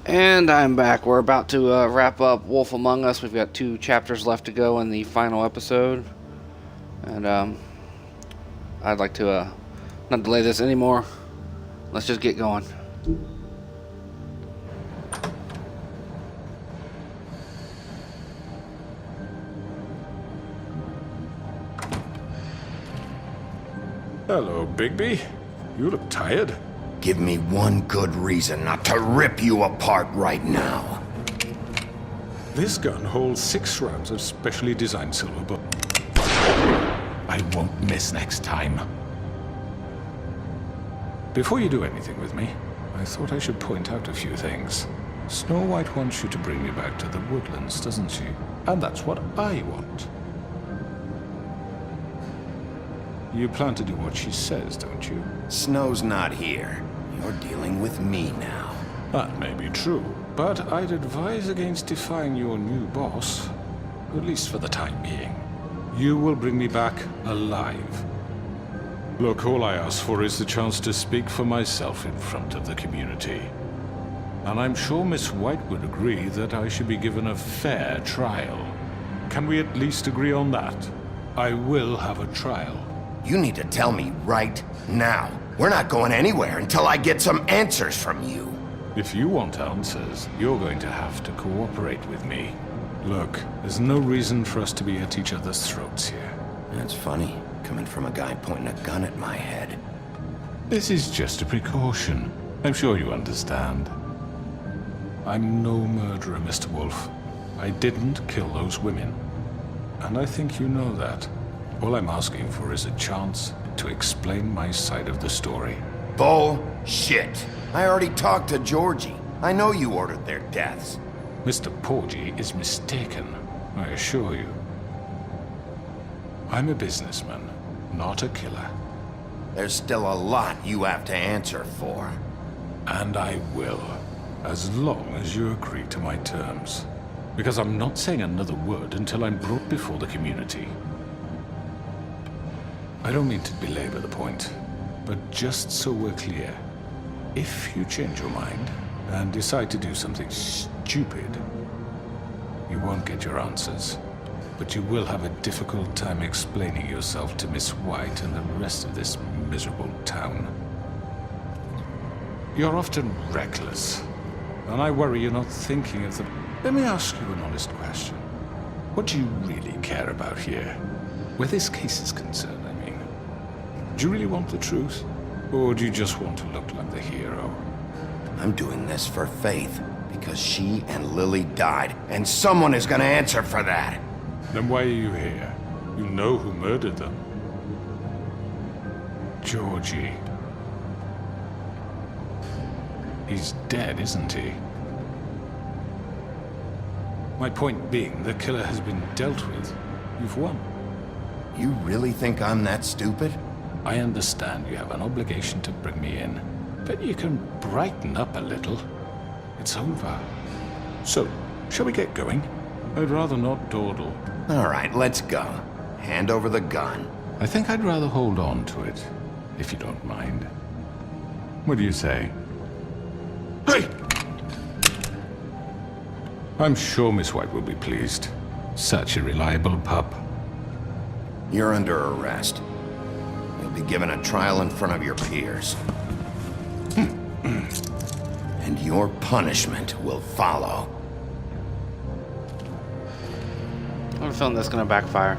And I'm back. We're about to wrap up Wolf Among Us. We've got 2 chapters left to go in the final episode. And I'd like to not delay this anymore. Let's just get going. Hello, Bigby. You look tired. Give me one good reason not to rip you apart right now. This gun holds 6 rounds of specially designed silver bullets. I won't miss next time. Before you do anything with me, I thought I should point out a few things. Snow White wants you to bring me back to the woodlands, doesn't she? And that's what I want. You plan to do what she says, don't you? Snow's not here. You're dealing with me now. That may be true, but I'd advise against defying your new boss, at least for the time being. You will bring me back alive. Look, all I ask for is the chance to speak for myself in front of the community. And I'm sure Miss White would agree that I should be given a fair trial. Can we at least agree on that? I will have a trial. You need to tell me right now. We're not going anywhere until I get some answers from you. If you want answers, you're going to have to cooperate with me. Look, there's no reason for us to be at each other's throats here. That's funny, coming from a guy pointing a gun at my head. This is just a precaution. I'm sure you understand. I'm no murderer, Mr. Wolf. I didn't kill those women. And I think you know that. All I'm asking for is a chance to explain my side of the story. Bullshit. I already talked to Georgie. I know you ordered their deaths. Mr. Porgy is mistaken, I assure you. I'm a businessman, not a killer. There's still a lot you have to answer for. And I will, as long as you agree to my terms. Because I'm not saying another word until I'm brought before the community. I don't mean to belabor the point, but just so we're clear, if you change your mind and decide to do something stupid, you won't get your answers, but you will have a difficult time explaining yourself to Miss White and the rest of this miserable town. You're often reckless, and I worry you're not thinking of the... Let me ask you an honest question. What do you really care about here? Where this case is concerned, I mean. Do you really want the truth? Or do you just want to look like the hero? I'm doing this for Faith, because she and Lily died, and someone is gonna answer for that. Then why are you here? You know who murdered them. Georgie. He's dead, isn't he? My point being, the killer has been dealt with. You've won. You really think I'm that stupid? I understand you have an obligation to bring me in, but you can brighten up a little. It's over. So, shall we get going? I'd rather not dawdle. All right, let's go. Hand over the gun. I think I'd rather hold on to it, if you don't mind. What do you say? Hey! I'm sure Miss White will be pleased. Such a reliable pup. You're under arrest. You'll be given a trial in front of your peers. And your punishment will follow. I have a feeling that's gonna backfire.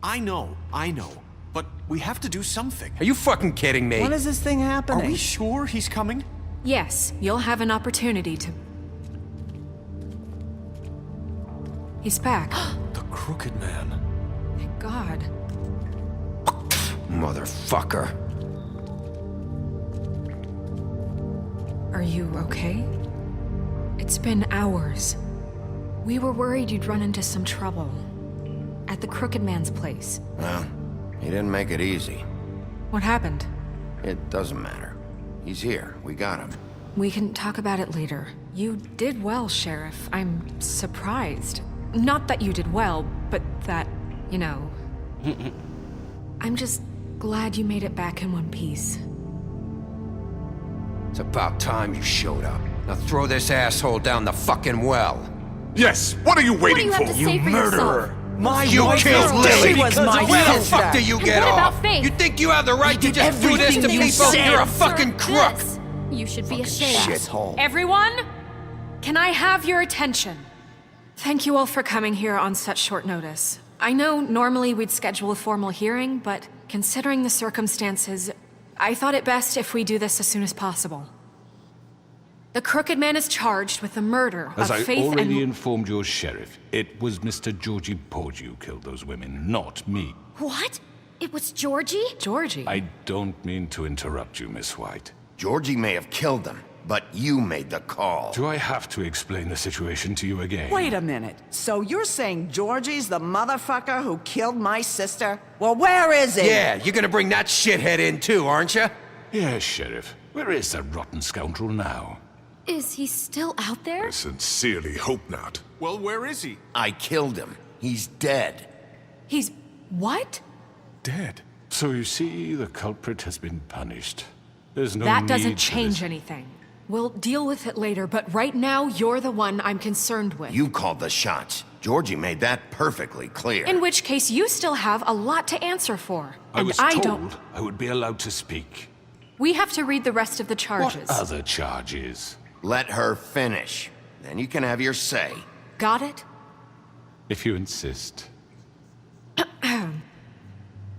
I know. But we have to do something. Are you fucking kidding me? When is this thing Are happening? we sure he's coming? Yes, you'll have an opportunity to... He's back. The Crooked Man. Thank God. Motherfucker. Are you okay? It's been hours. We were worried you'd run into some trouble. At the Crooked Man's place. Well, he didn't make it easy. What happened? It doesn't matter. He's here. We got him. We can talk about it later. You did well, Sheriff. I'm surprised. Not that you did well, but that, you know... I'm just glad you made it back in one piece. It's about time you showed up. Now throw this asshole down the fucking well. Yes, what are you waiting What do you have for? to say for Murderer! yourself? You killed Lily! was my Where the sister. fuck do you And get what off? about Faith? You think you have the right to did just do this to everything you people? said. You're a fucking crook! This. You should be ashamed. Shithole. Everyone, can I have your attention? Thank you all for coming here on such short notice. I know normally we'd schedule a formal hearing, but considering the circumstances, I thought it best if we do this as soon as possible. The Crooked Man is charged with the murder As of I Faith already and... informed your sheriff, it was Mr. Georgie Porge who killed those women, not me. What? It was Georgie? Georgie. I don't mean to interrupt you, Miss White. Georgie may have killed them, but you made the call. Do I have to explain the situation to you again? Wait a minute. So you're saying Georgie's the motherfucker who killed my sister? Well, where is he? Yeah, you're gonna bring that shithead in too, aren't you? Yes, Sheriff. Where is that rotten scoundrel now? Is he still out there? I sincerely hope not. Well, where is he? I killed him. He's dead. He's... what? Dead. So you see, the culprit has been punished. There's no That need doesn't for change this. anything. We'll deal with it later, but right now, you're the one I'm concerned with. You called the shots. Georgie made that perfectly clear. In which case, you still have a lot to answer for. I And was I told don't... I would be allowed to speak. We have to read the rest of the charges. What other charges? Let her finish. Then you can have your say. Got it? If you insist.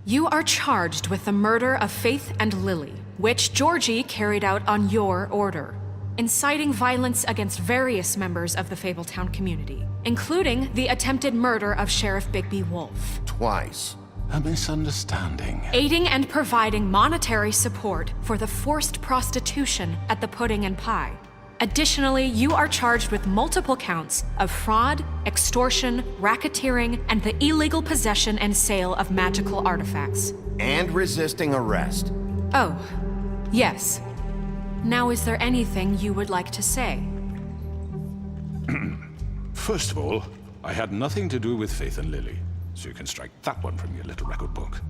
You are charged with the murder of Faith and Lily, which Georgie carried out on your order, inciting violence against various members of the Fabletown community, including the attempted murder of Sheriff Bigby Wolf, Twice. A misunderstanding. aiding and providing monetary support for the forced prostitution at the Pudding and Pie. Additionally, you are charged with multiple counts of fraud, extortion, racketeering, and the illegal possession and sale of magical artifacts. And resisting arrest. Oh, yes. Now, is there anything you would like to say? First of all, I had nothing to do with Faith and Lily, so you can strike that one from your little record book.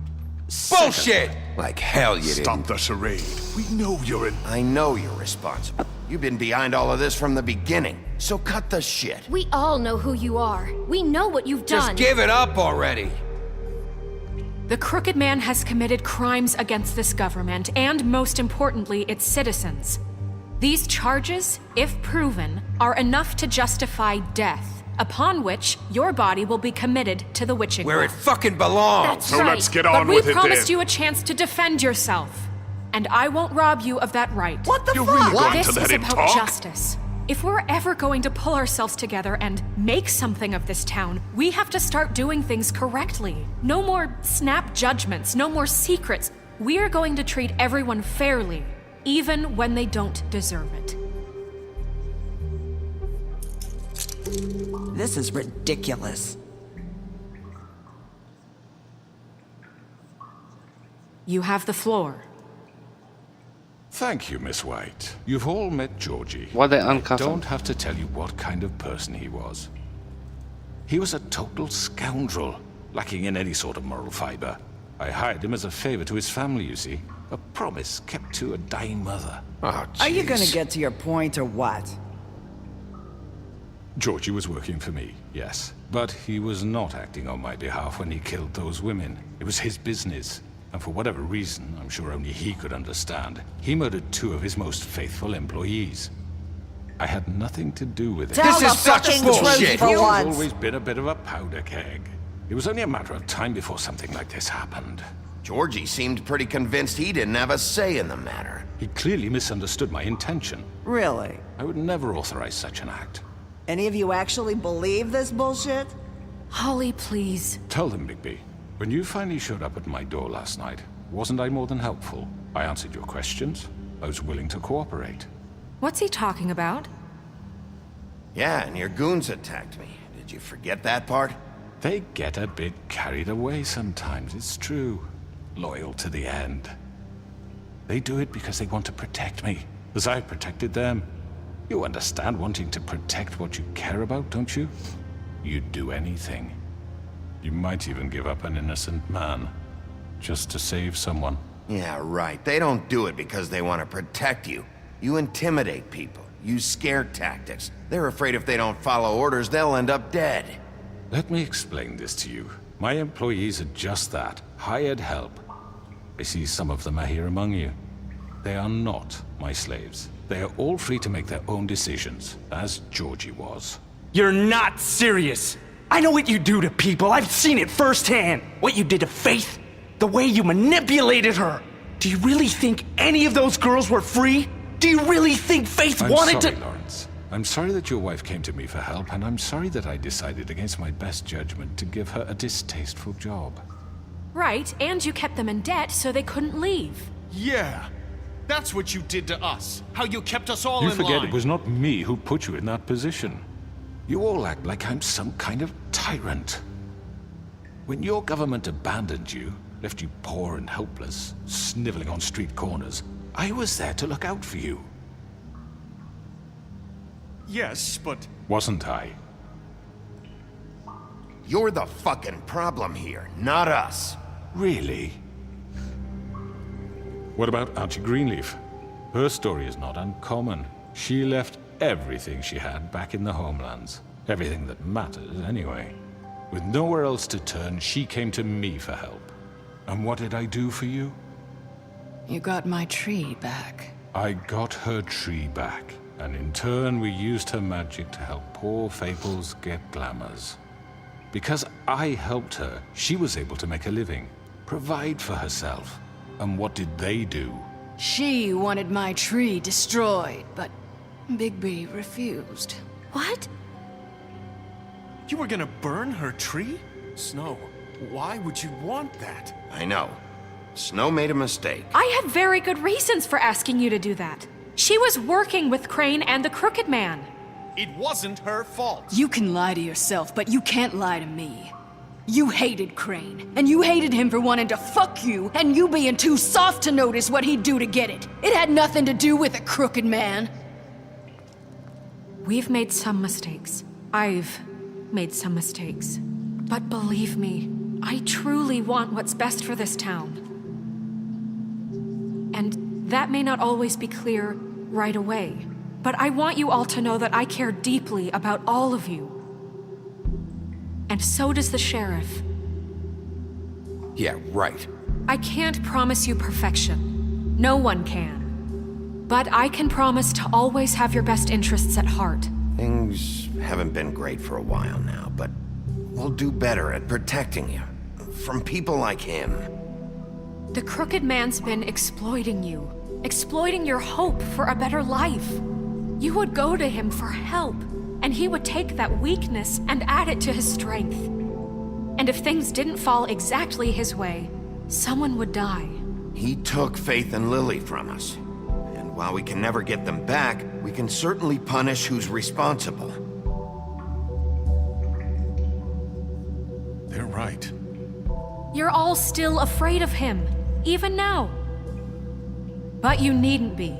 Bullshit! Like hell you Stop didn't. the charade. We know you're in... I know you're responsible. You've been behind all of this from the beginning. So cut the shit. We all know who you are. We know what you've done. Just give it up already. The Crooked Man has committed crimes against this government and, most importantly, its citizens. These charges, if proven, are enough to justify death, upon which your body will be committed to the witching Where it well. fucking belongs. That's So right. let's get But on we with it promised then. you a chance to defend yourself, and I won't rob you of that right. What the You're fuck? really going This to let is him about talk? justice. If we're ever going to pull ourselves together and make something of this town, we have to start doing things correctly. No more snap judgments, no more secrets. We are going to treat everyone fairly, even when they don't deserve it. This is ridiculous. You have the floor. Thank you, Miss White. You've all met Georgie. Why'd they uncuff him? Don't have to tell you what kind of person he was. He was a total scoundrel, lacking in any sort of moral fiber. I hired him as a favor to his family, you see. A promise kept to a dying mother. Oh, Are you gonna jeez. get to your point or what? Georgie was working for me, yes. But he was not acting on my behalf when he killed those women. It was his business. And for whatever reason, I'm sure only he could understand, he murdered 2 of his most faithful employees. I had nothing to do with it. Tell This the is such fucking bullshit. truth for He's once. always been a bit of a powder keg. It was only a matter of time before something like this happened. Georgie seemed pretty convinced he didn't have a say in the matter. He clearly misunderstood my intention. Really? I would never authorize such an act. Any of you actually believe this bullshit? Holly, please. Tell them, Bigby. When you finally showed up at my door last night, wasn't I more than helpful? I answered your questions. I was willing to cooperate. What's he talking about? Yeah, and your goons attacked me. Did you forget that part? They get a bit carried away sometimes, it's true. Loyal to the end. They do it because they want to protect me, as I've protected them. You understand wanting to protect what you care about, don't you? You'd do anything. You might even give up an innocent man, just to save someone. Yeah, right. They don't do it because they want to protect you. You intimidate people, use scare tactics. They're afraid if they don't follow orders, they'll end up dead. Let me explain this to you. My employees are just that, hired help. I see some of them are here among you. They are not my slaves. They are all free to make their own decisions, as Georgie was. You're not serious. I know what you do to people. I've seen it firsthand. What you did to Faith. The way you manipulated her. Do you really think any of those girls were free? Do you really think Faith wanted to— I'm sorry, to— Lawrence. I'm sorry that your wife came to me for help, and I'm sorry that I decided against my best judgment to give her a distasteful job. Right, and you kept them in debt so they couldn't leave. Yeah. That's what you did to us. How you kept us all in line. You forget it was not me who put you in that position. You all act like I'm some kind of tyrant. When your government abandoned you, left you poor and helpless, sniveling on street corners, I was there to look out for you. Yes, but... Wasn't I? You're the fucking problem here, not us. Really? What about Auntie Greenleaf? Her story is not uncommon. She left everything she had back in the homelands. Everything that matters, anyway. With nowhere else to turn, she came to me for help. And what did I do for you? You got my tree back. I got her tree back. And in turn, we used her magic to help poor Fables get glamours. Because I helped her, she was able to make a living, provide for herself. And what did they do? She wanted my tree destroyed, but Bigby refused. What? You were gonna burn her tree? Snow, why would you want that? I know. Snow made a mistake. I had very good reasons for asking you to do that. She was working with Crane and the Crooked Man. It wasn't her fault. You can lie to yourself, but you can't lie to me. You hated Crane, and you hated him for wanting to fuck you, and you being too soft to notice what he'd do to get it. It had nothing to do with a Crooked Man. We've made some mistakes. I've made some mistakes. But believe me, I truly want what's best for this town. And that may not always be clear right away, but I want you all to know that I care deeply about all of you. And so does the sheriff. Yeah, right. I can't promise you perfection. No one can. But I can promise to always have your best interests at heart. Things haven't been great for a while now, but we'll do better at protecting you. From people like him. The Crooked Man's been exploiting you. Exploiting your hope for a better life. You would go to him for help, and he would take that weakness and add it to his strength. And if things didn't fall exactly his way, someone would die. He took Faith and Lily from us. And while we can never get them back, we can certainly punish who's responsible. They're right. You're all still afraid of him, even now. But you needn't be.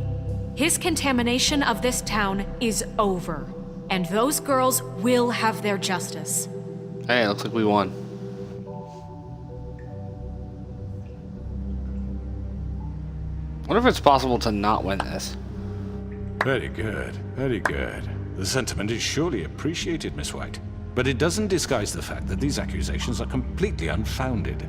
His contamination of this town is over. And those girls will have their justice. Hey, looks like we won. Wonder if it's possible to not win this. Very good, very good. The sentiment is surely appreciated, Miss White. But it doesn't disguise the fact that these accusations are completely unfounded.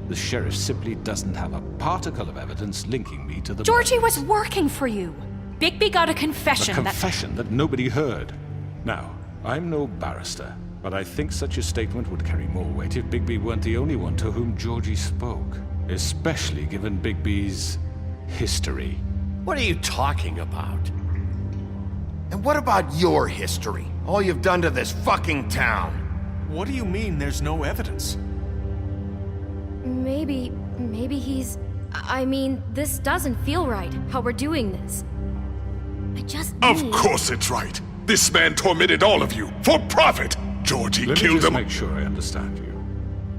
The sheriff simply doesn't have a particle of evidence linking me to the Georgie murders. was working for you. Bigby got a confession A confession that nobody heard. Now, I'm no barrister, but I think such a statement would carry more weight if Bigby weren't the only one to whom Georgie spoke. Especially given Bigby's history. What are you talking about? And what about your history? All you've done to this fucking town? What do you mean there's no evidence? Maybe he's... I mean, this doesn't feel right, how we're doing this. I just Of need... course it's right. This man tormented all of you for profit. Georgie Let me killed just him. make sure I understand you.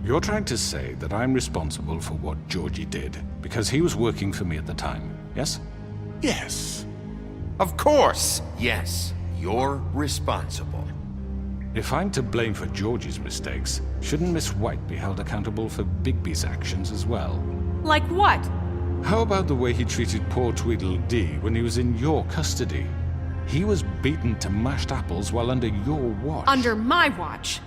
You're trying to say that I'm responsible for what Georgie did because he was working for me at the time, yes? Yes. Of course. Yes, you're responsible. If I'm to blame for Georgie's mistakes, shouldn't Miss White be held accountable for Bigby's actions as well? Like what? How about the way he treated poor Tweedledee when he was in your custody? He was beaten to mashed apples while under your watch. Under my watch.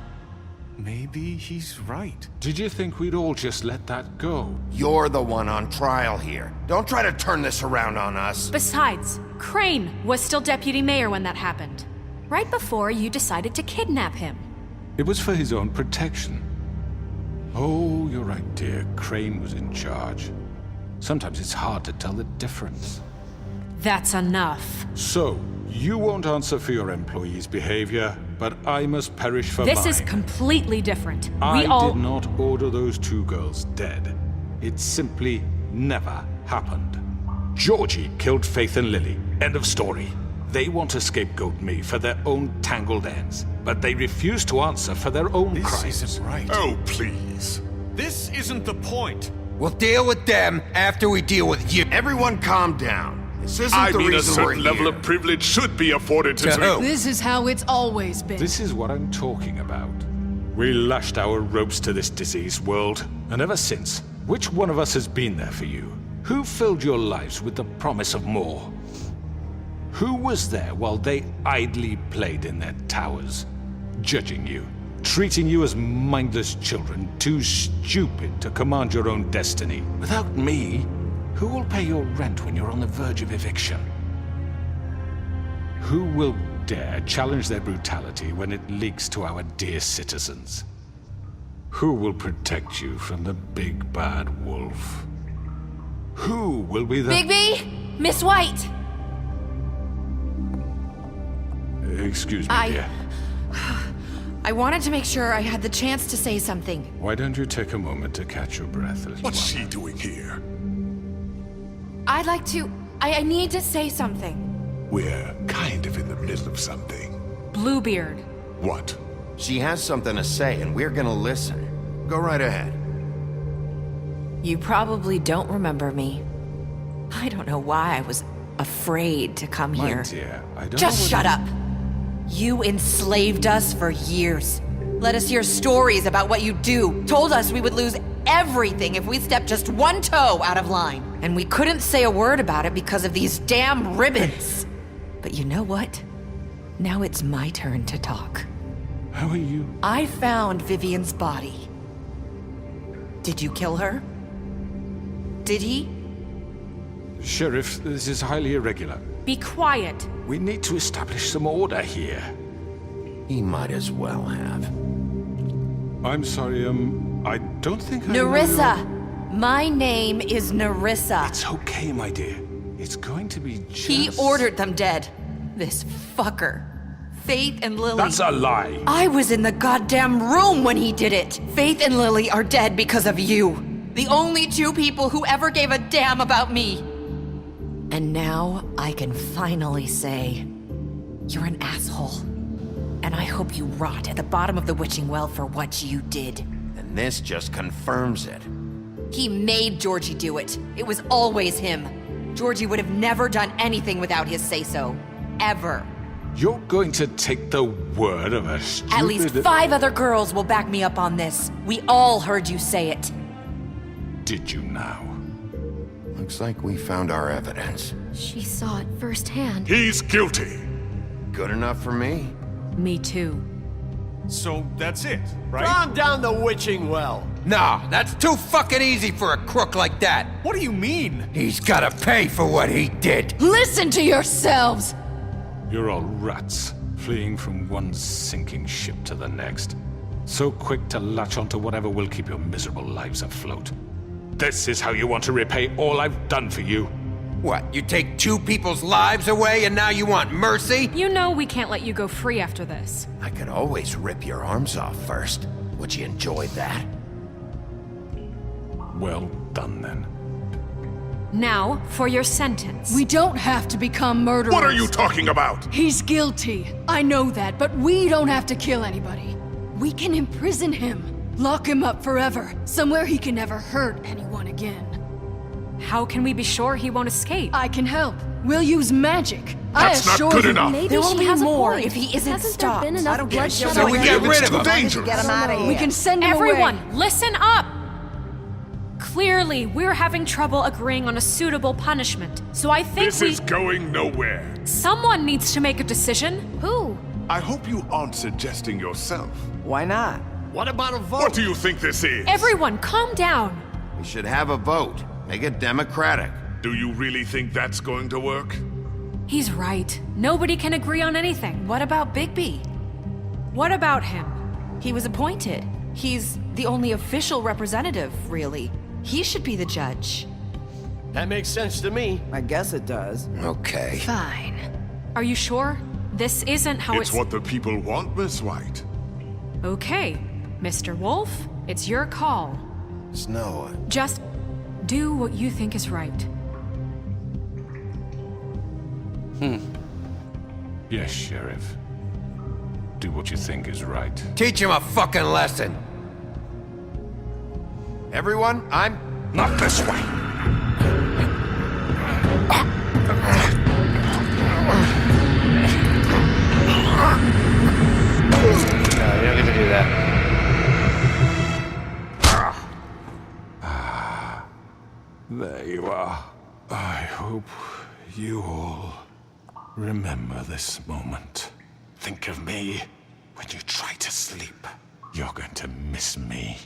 Maybe he's right. Did you think we'd all just let that go? You're the one on trial here. Don't try to turn this around on us. Besides, Crane was still deputy mayor when that happened. Right before you decided to kidnap him. It was for his own protection. Oh, you're right, dear. Crane was in charge. Sometimes it's hard to tell the difference. That's enough. So, you won't answer for your employees' behavior, but I must perish for This mine. is completely different. I We all... did not order those two girls dead. It simply never happened. Georgie killed Faith and Lily. End of story. They want to scapegoat me for their own tangled ends, but they refuse to answer for their own This crimes. isn't right. Oh, please. This isn't the point. We'll deal with them after we deal with you. Everyone calm down. This isn't I the mean, a reason we're certain level here. of privilege should be afforded to... To who? This is how it's always been. This is what I'm talking about. We lashed our ropes to this diseased world, and ever since, which one of us has been there for you? Who filled your lives with the promise of more? Who was there while they idly played in their towers, judging you, treating you as mindless children, too stupid to command your own destiny? Without me, who will pay your rent when you're on the verge of eviction? Who will dare challenge their brutality when it leaks to our dear citizens? Who will protect you from the big bad wolf? Who will be the... Bigby! Miss White! Excuse me, dear. I wanted to make sure I had the chance to say something. Why don't you take a moment to catch your breath a little What's while? she doing here? I'd like to... I need to say something. We're kind of in the middle of something. Bluebeard. What? She has something to say, and we're gonna listen. Go right ahead. You probably don't remember me. I don't know why I was afraid to come My here. dear, I don't Just know shut up! You enslaved us for years. Let us hear stories about what you do. Told us we would lose everything if we stepped just one toe out of line. And we couldn't say a word about it because of these damn ribbons. But you know what? Now it's my turn to talk. How are you? I found Vivian's body. Did you kill her? Did he? Sheriff, this is highly irregular. Be quiet. We need to establish some order here. He might as well have. I'm sorry, I don't think I know Nerissa! your- My name is Nerissa. It's okay, my dear. It's going to be just... He ordered them dead. This fucker. Faith and Lily. That's a lie! I was in the goddamn room when he did it. Faith and Lily are dead because of you. The only two people who ever gave a damn about me. And now I can finally say, you're an asshole. And I hope you rot at the bottom of the witching well for what you did. And this just confirms it. He made Georgie do it. It was always him. Georgie would have never done anything without his say-so. Ever. You're going to take the word of a stupid... At least 5 other girls will back me up on this. We all heard you say it. Did you now? Looks like we found our evidence. She saw it firsthand. He's guilty. Good enough for me. Me too. So that's it, right? Calm down the witching well. Nah, that's too fucking easy for a crook like that. What do you mean? He's gotta pay for what he did. Listen to yourselves! You're all rats, fleeing from one sinking ship to the next. So quick to latch onto whatever will keep your miserable lives afloat. This is how you want to repay all I've done for you? What, you take 2 people's lives away and now you want mercy? You know we can't let you go free after this. I could always rip your arms off first. Would you enjoy that? Well done, then. Now, for your sentence. We don't have to become murderers. What are you talking about? He's guilty. I know that, but we don't have to kill anybody. We can imprison him. Lock him up forever. Somewhere he can never hurt anyone again. How can we be sure he won't escape? I can help. We'll use magic. That's I not assure good you. enough. Maybe There will she be has more a point. if he isn't Hasn't there stopped. been I enough don't get it. bloodshed So we already? get rid of Too him. dangerous. Get him out of here. We can send him Everyone, away. listen up! Clearly, we're having trouble agreeing on a suitable punishment, so I think This is going nowhere. someone needs to make a decision. Who? I hope you aren't suggesting yourself. Why not? What about a vote? What do you think this is? Everyone, calm down. We should have a vote. Make it democratic. Do you really think that's going to work? He's right. Nobody can agree on anything. What about Bigby? What about him? He was appointed. He's the only official representative, really. He should be the judge. That makes sense to me. I guess it does. Okay. Fine. Are you sure? This isn't how It's what the people want, Miss White. Okay, Mr. Wolf, it's your call. Snow, Just do what you think is right. Yes, Sheriff. Do what you think is right. teach him a fucking lesson. Everyone, I'm... Not this way. No, you don't get to do that. There you are. I hope you all remember this moment. Think of me when you try to sleep. You're going to miss me.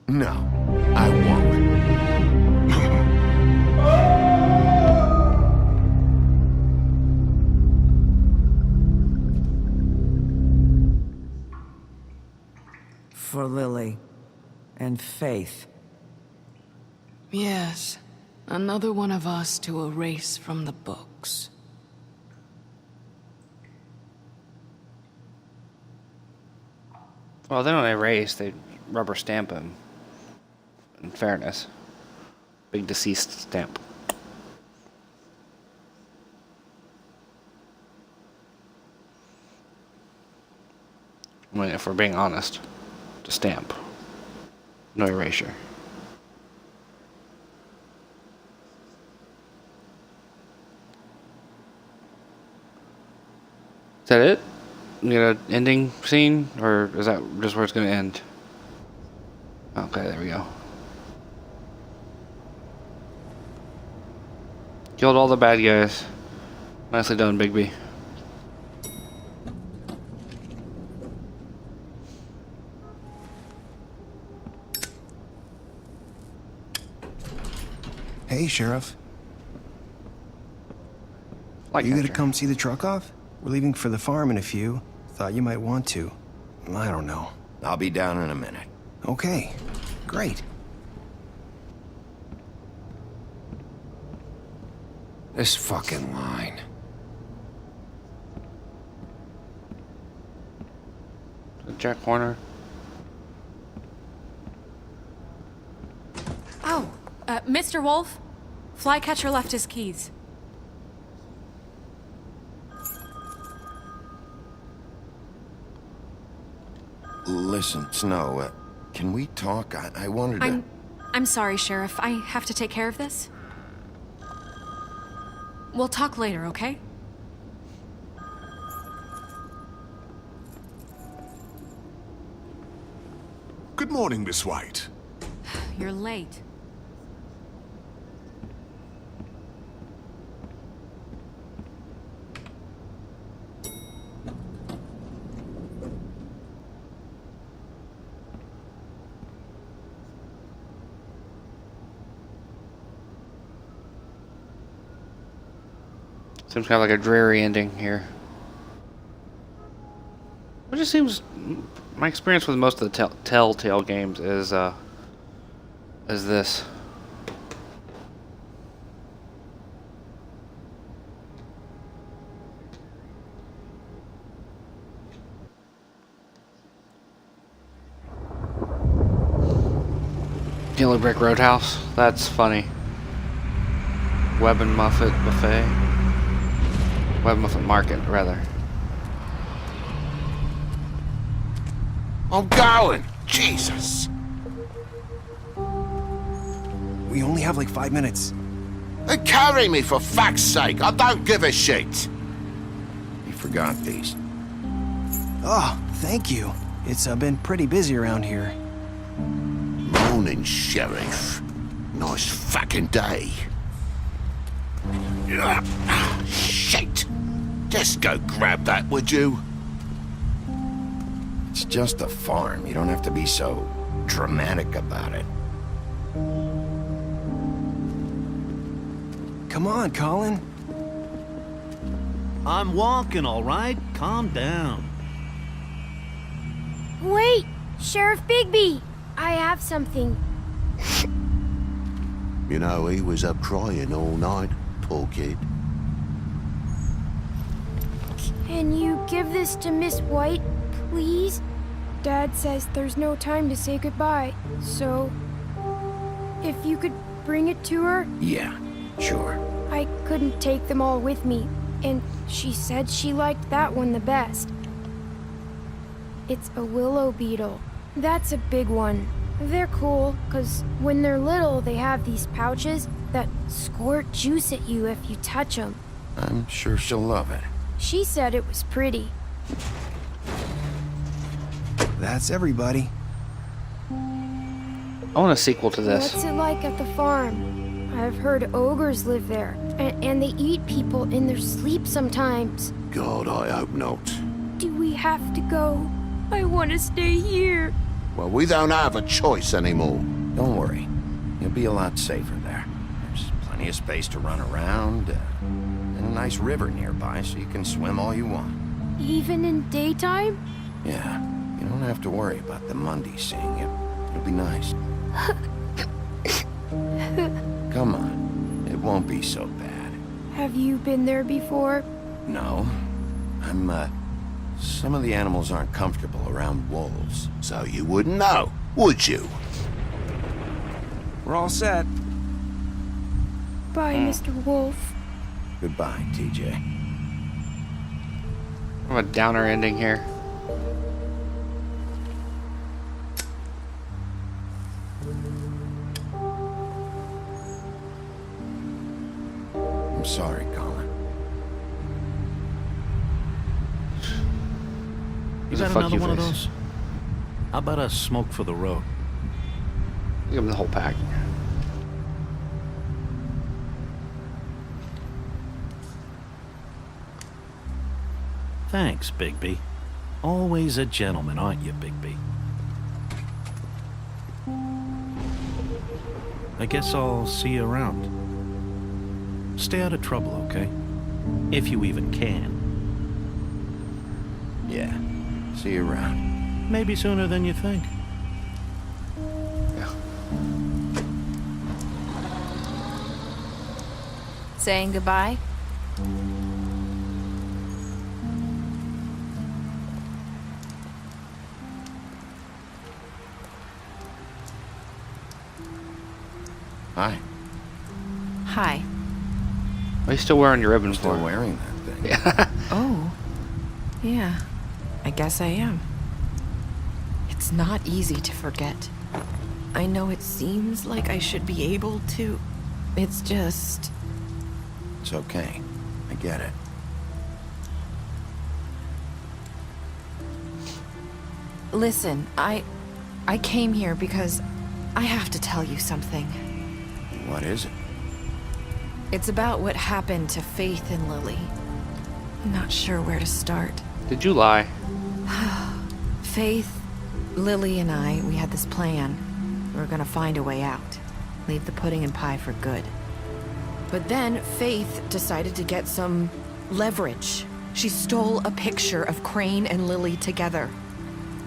No, I won't. For Lily. And Faith. Yes. Another one of us to erase from the books. Well, they don't erase, they rubber stamp him. In fairness. Big deceased stamp. I mean, if we're being honest, the stamp. No erasure. Is that it? You get an ending scene? Or is that just where it's going to end? Okay, there we go. Killed all the bad guys. Nicely done, Bigby. Hey, Sheriff. Like You gonna Catcher. come see the truck off? We're leaving for the farm in a few. Thought you might want to. I don't know. I'll be down in a minute. Okay, great. This fucking line. Jack Horner. Oh, Mr. Wolf, Flycatcher left his keys. Listen, Snow, can we talk? I wanted to... I'm sorry, Sheriff. I have to take care of this. We'll talk later, okay? Good morning, Miss White. You're late. Seems kind of like a dreary ending here. It just seems... My experience with most of the Telltale games is this. Yellow Brick Roadhouse. That's funny. Web and Muffet Buffet. Web Muffet Market, rather. I'm going! Jesus! We only have like 5 minutes. Then carry me for fuck's sake! I don't give a shit! You forgot these. Oh, thank you. It's been pretty busy around here. Morning, Sheriff. Nice fucking day. Shit! Just go grab that, would you? It's just a farm. You don't have to be so dramatic about it. Come on, Colin. I'm walking, all right? Calm down. Wait! Sheriff Bigby! I have something. You know, he was up crying all night, poor kid. Can you give this to Miss White, please? Dad says there's no time to say goodbye, so... if you could bring it to her? Yeah, sure. I couldn't take them all with me, and she said she liked that one the best. It's a willow beetle. That's a big one. They're cool, 'cause when they're little, they have these pouches that squirt juice at you if you touch them. I'm sure she'll love it. She said it was pretty. That's everybody. I want a sequel to this. What's it like at the farm? I've heard ogres live there, and they eat people in their sleep sometimes. God, I hope not. Do we have to go? I want to stay here. Well, we don't have a choice anymore. Don't worry. You'll be a lot safer there. There's plenty of space to run around, and a nice river nearby so you can swim all you want. Even in daytime? Yeah, you don't have to worry about the Mondays seeing you. It'll be nice. Come on. It won't be so bad. Have you been there before? No. Some of the animals aren't comfortable around wolves, so you wouldn't know, would you? We're all set. Bye, Mr. Wolf. Goodbye, TJ. I have a downer ending here. I'm sorry, Colin. You There's a got fuck another you one of face. those? How about a smoke for the road? Give him the whole pack. Thanks, Bigby. Always a gentleman, aren't you, Bigby? I guess I'll see you around. Stay out of trouble, okay? If you even can. Yeah. See you around. Maybe sooner than you think. Yeah. Saying goodbye? Hi. Hi. Why are you still wearing your ribbon for? Still wearing that thing. Yeah. Oh. Yeah. I guess I am. It's not easy to forget. I know it seems like I should be able to. It's just... It's okay. I get it. Listen, I came here because I have to tell you something. What is it? It's about what happened to Faith and Lily. I'm not sure where to start. Did you lie? Faith, Lily, and I, we had this plan. We were gonna find a way out. Leave the pudding and pie for good. But then Faith decided to get some leverage. She stole a picture of Crane and Lily together.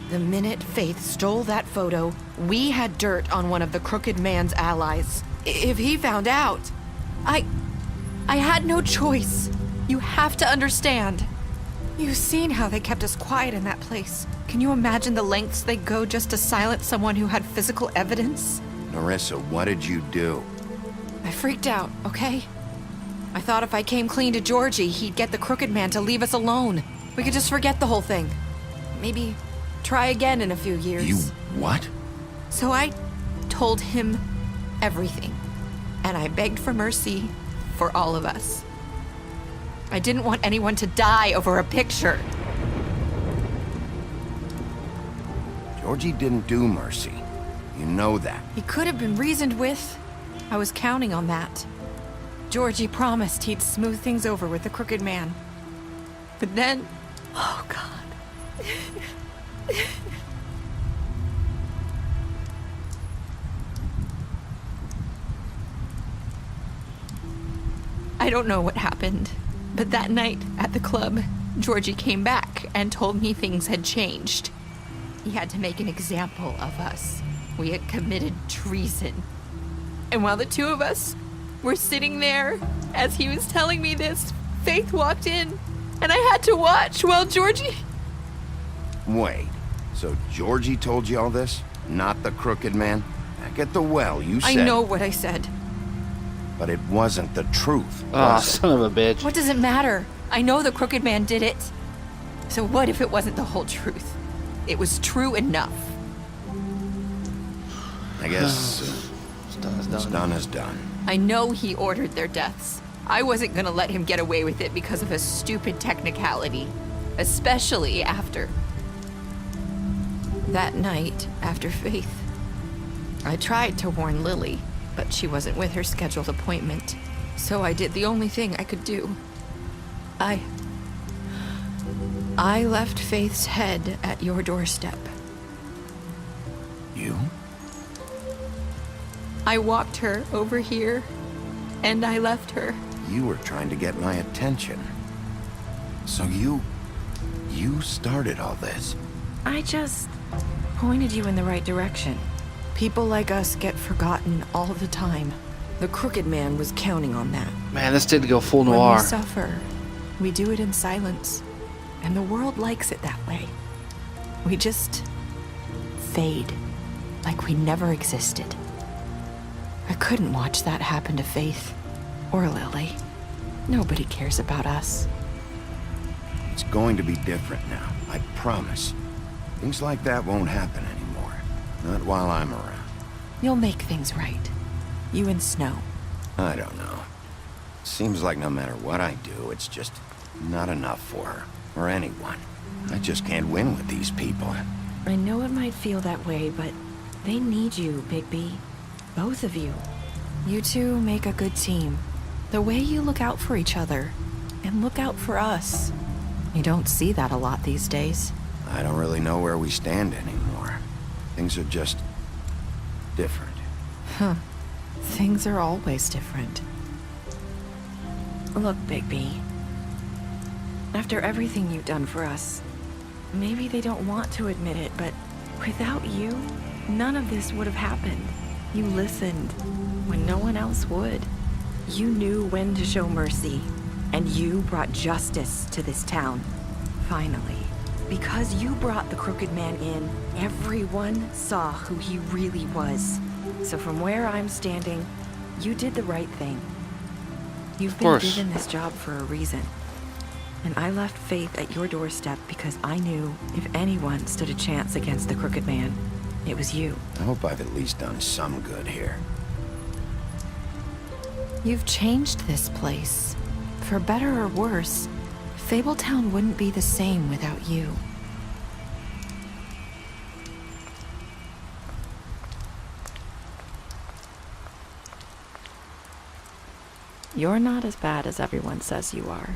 The minute Faith stole that photo, we had dirt on one of the crooked man's allies. If he found out, I had no choice. You have to understand. You've seen how they kept us quiet in that place. Can you imagine the lengths they go just to silence someone who had physical evidence? Nerissa, what did you do? I freaked out, okay? I thought if I came clean to Georgie, he'd get the Crooked Man to leave us alone. We could just forget the whole thing. Maybe try again in a few years. You what? So I told him everything. And I begged for mercy for all of us. I didn't want anyone to die over a picture. Georgie didn't do mercy. You know that. He could have been reasoned with. I was counting on that. Georgie promised he'd smooth things over with the Crooked Man. But then... Oh, God. I don't know what happened, but that night at the club, Georgie came back and told me things had changed. He had to make an example of us. We had committed treason. And while the two of us were sitting there, as he was telling me this, Faith walked in, and I had to watch while Georgie... Wait, so Georgie told you all this? Not the Crooked Man? Back at the well, you said... I know what I said. But it wasn't the truth. Ah, was it? son of a bitch. What does it matter? I know the Crooked Man did it. So what if it wasn't the whole truth? It was true enough. I guess what's done is done. I know he ordered their deaths. I wasn't gonna let him get away with it because of a stupid technicality. Especially after... that night, after Faith. I tried to warn Lily, but she wasn't with her scheduled appointment. So I did the only thing I could do. I left Faith's head at your doorstep. You? I walked her over here, and I left her. You were trying to get my attention. So you started all this. I just pointed you in the right direction. People like us get forgotten all the time. The Crooked Man was counting on that. Man, this did go full When noir. we suffer, we do it in silence. And the world likes it that way. We just fade, like we never existed. I couldn't watch that happen to Faith or Lily. Nobody cares about us. It's going to be different now, I promise. Things like that won't happen anymore. Not while I'm around. You'll make things right. You and Snow. I don't know. Seems like no matter what I do, it's just not enough for her. Or anyone. I just can't win with these people. I know it might feel that way, but they need you, Bigby. Both of you. You two make a good team. The way you look out for each other, and look out for us. You don't see that a lot these days. I don't really know where we stand anymore. Things are just... different. Huh. Things are always different. Look, Bigby. After everything you've done for us, maybe they don't want to admit it, but without you, none of this would have happened. You listened when no one else would. You knew when to show mercy, and you brought justice to this town. Finally. Because you brought the Crooked Man in, everyone saw who he really was. So from where I'm standing, you did the right thing. You've been given this job for a reason. And I left Faith at your doorstep because I knew if anyone stood a chance against the Crooked Man, it was you. I hope I've at least done some good here. You've changed this place. For better or worse, Fabletown wouldn't be the same without you. You're not as bad as everyone says you are.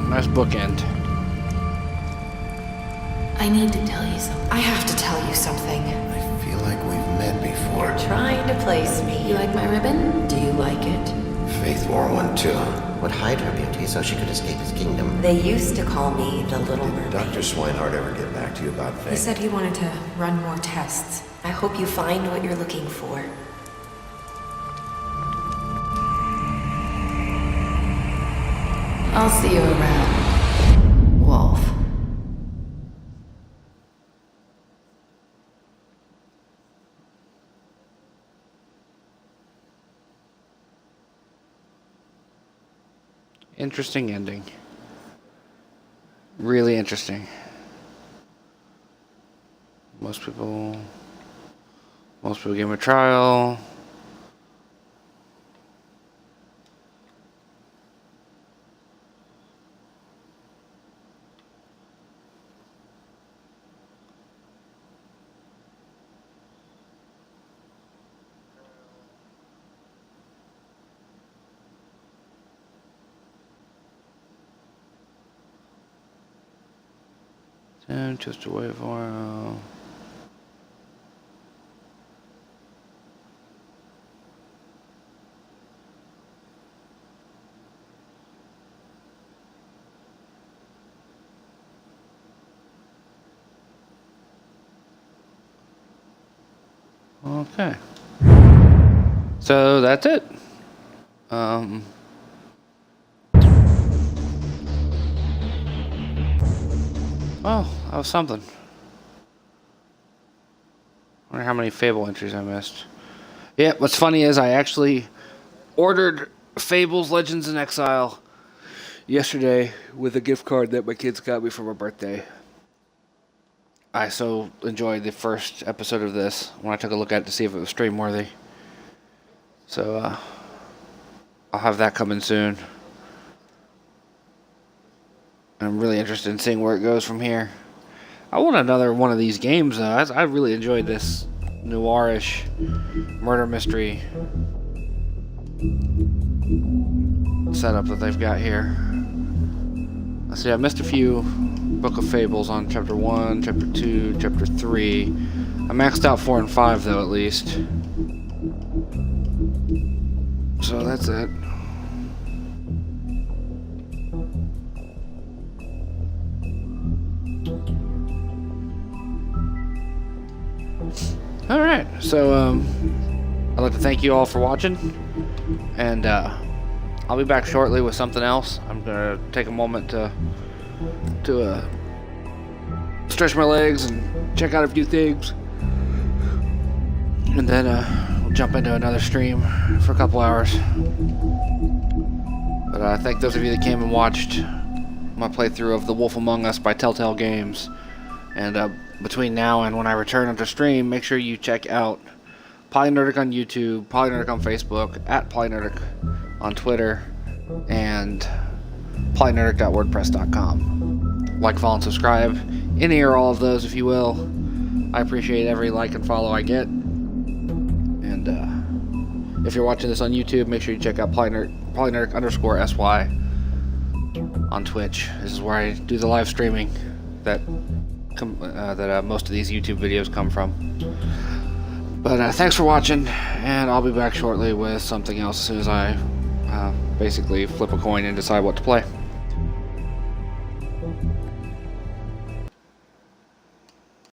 Nice bookend. I need to tell you something. I have to tell you something. I feel like we've met before. You're trying to place me. You like my ribbon? Do you like it? Faith wore one too. Would hide her beauty so she could escape his kingdom. They used to call me the Little Did Mermaid. Dr. Swinehart ever get back to you about Faith? He said he wanted to run more tests. I hope you find what you're looking for. I'll see you around, Wolf. Interesting ending. Really interesting. Most people give him a trial. And just wait for okay. So that's it. Oh, that was something. I wonder how many Fable entries I missed. Yeah, what's funny is I actually ordered Fables Legends in Exile yesterday with a gift card that my kids got me for my birthday. I so enjoyed the first episode of this when I took a look at it to see if it was stream worthy. So I'll have that coming soon. I'm really interested in seeing where it goes from here. I want another one of these games though. I really enjoyed this noirish murder mystery setup that they've got here. Let's see, I missed a few Book of Fables on Chapter 1, Chapter 2, Chapter 3. I maxed out 4 and 5 though at least. So that's it. Alright, so I'd like to thank you all for watching, and I'll be back shortly with something else. I'm gonna take a moment to stretch my legs and check out a few things, and then we'll jump into another stream for a couple hours. But I thank those of you that came and watched my playthrough of The Wolf Among Us by Telltale Games, and between now and when I return to stream, make sure you check out PolyNerdic on YouTube, PolyNerdic on Facebook, at PolyNerdic on Twitter, and PolyNerdic.wordpress.com. Like, follow, and subscribe. Any or all of those, if you will. I appreciate every like and follow I get. And if you're watching this on YouTube, make sure you check out PolyNerdic_SY on Twitch. This is where I do the live streaming that most of these YouTube videos come from. But thanks for watching, and I'll be back shortly with something else as soon as I basically flip a coin and decide what to play.